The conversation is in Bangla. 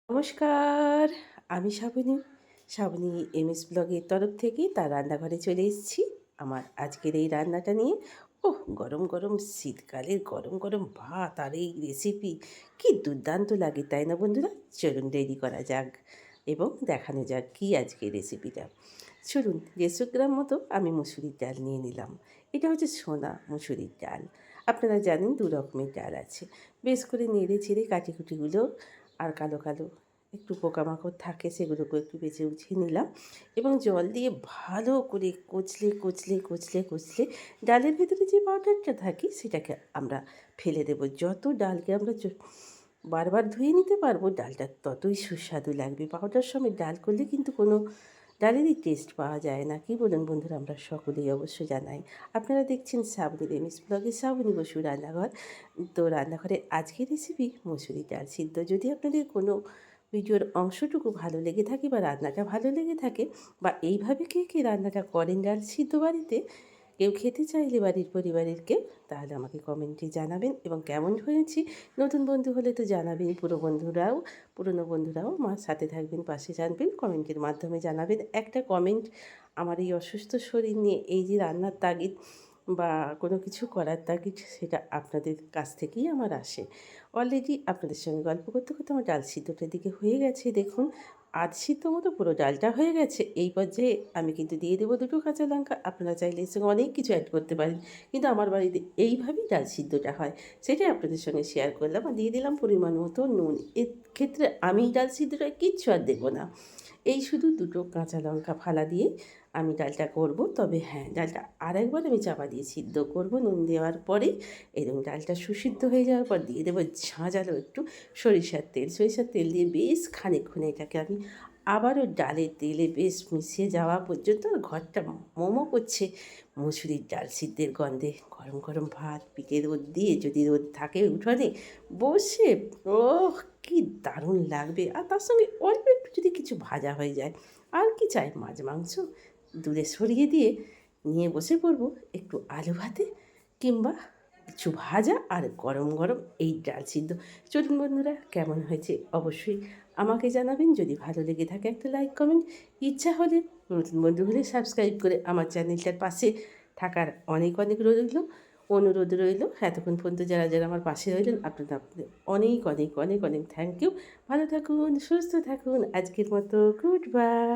নমস্কার, আমি শ্রাবণী এমএস ব্লগের তরফ থেকে তার রান্নাঘরে চলে এসেছি আমার আজকের এই রান্নাটা নিয়ে। ওহ! গরম, গরম শীতকালের গরম, গরম ভাত আর এই রেসিপি কি দুর্দান্ত লাগে, তাই না বন্ধুরা? চলুন দেরি করা যাক এবং দেখানো যাক কী আজকের রেসিপিটা। চলুন ১৫০ গ্রাম মতো আমি মুসুরির ডাল নিয়ে নিলাম। এটা হচ্ছে সোনা মুসুরির ডাল। আপনারা জানেন ২ রকমের ডাল আছে। বেশ করে নেড়ে চেড়ে কাটিকুটিগুলো আর কালো, কালো একটু পোকামাকড় থাকে সেগুলোকেও একটু বেছে উঠিয়ে নিলাম এবং জল দিয়ে ভালো করে কচলে ডালের ভেতরে যে পাউডারটা থাকে সেটাকে আমরা ফেলে দেব। যত ডালকে আমরা বারবার ধুয়ে নিতে পারবো ডালটা ততই সুস্বাদু লাগবে। পাউডার সমেত ডাল করলে কিন্তু কোনো ডালেরই টেস্ট পাওয়া যায় না। কি বলুন বন্ধুরা? আমরা সকলেই অবশ্য জানাই। আপনারা দেখছেন শ্রাবণী রেমিস ব্লগে শ্রাবণী বসু রান্নাঘর। তো রান্নাঘরের আজকের রেসিপি মুসুরি ডাল সিদ্ধ। যদি আপনাদের কোনো ভিডিওর অংশটুকু ভালো লেগে থাকে বা রান্নাটা ভালো লেগে থাকে বা এইভাবে কে রান্নাটা করেন ডাল সিদ্ধ বাড়িতে, কেউ খেতে চাইলে বাড়ির পরিবারের কেউ, তাহলে আমাকে কমেন্টে জানাবেন এবং কেমন হয়েছে নতুন বন্ধু হলে তো জানাবেন, পুরনো বন্ধুরাও আমার সাথে থাকবেন, পাশে জানবেন, কমেন্টের মাধ্যমে জানাবেন। একটা কমেন্ট আমার এই অসুস্থ শরীর নিয়ে এই যে রান্নার তাগিদ বা কোনো কিছু করার তাগিদ, সেটা আপনাদের কাছ থেকেই আমার আসে। অলরেডি আপনাদের সঙ্গে গল্প করতে, করতে আমার ডাল সিদ্ধটার দিকে হয়ে গেছে দেখুন। আধ সিদ্ধ মতো পুরো ডালটা হয়ে গেছে। এই পর্যায়ে আমি কিন্তু দিয়ে দেবো ২ টো কাঁচা লঙ্কা। আপনারা চাইলে এর সঙ্গে অনেক কিছু অ্যাড করতে পারেন। কিন্তু আমার বাড়িতে এইভাবেই ডাল সিদ্ধটা হয়। সেটাই আপনাদের সঙ্গে শেয়ার করলাম। আর দিয়ে দিলাম পরিমাণ মতো নুন। এর ক্ষেত্রে আমি ডাল সিদ্ধটায় কিচ্ছু আর দেবো না। এই শুধু ২ টো কাঁচা লঙ্কা ফালা দিয়ে আমি ডালটা করব। তবে হ্যাঁ, ডালটা আরেকবার আমি চাপা দিয়ে সিদ্ধ করব নুন দেওয়ার পরেই। এবং ডালটা সুসিদ্ধ হয়ে যাওয়ার পর দিয়ে দেবো ঝাঁঝালো একটু সরিষার তেল। সরিষার তেল দিয়ে বেশ খানিকক্ষণ এটাকে আমি আবারও ডালের তেলে বেশ মিশিয়ে যাওয়া পর্যন্ত, আর ঘরটা মোমো করছে মুসুরির ডাল সিদ্ধের গন্ধে। গরম, গরম ভাত পিঠে রোদ দিয়ে, যদি রোদ থাকে উঠোনে বসে, ওহ! কি দারুণ লাগবে। আর তার সঙ্গে অল্প একটু যদি কিছু ভাজা হয়ে যায়, আর কি চাই? মাছ মাংস দূরে সরিয়ে দিয়ে নিয়ে বসে পড়বো একটু আলু ভাতে কিংবা কিছু ভাজা আর গরম, গরম এই ডাল সিদ্ধ। চলুন বন্ধুরা, কেমন হয়েছে অবশ্যই আমাকে জানাবেন। যদি ভালো লেগে থাকে একটা লাইক, কমেন্ট, ইচ্ছা হলে নতুন বন্ধু হলে সাবস্ক্রাইব করে আমার চ্যানেলটার পাশে থাকার অনেক, অনেক অনুরোধ রইল। এতক্ষণ পর্যন্ত যারা আমার পাশে রইলেন আপনাদের অনেক, অনেক, অনেক, অনেক থ্যাংক ইউ। ভালো থাকুন, সুস্থ থাকুন। আজকের মতো গুড বাই।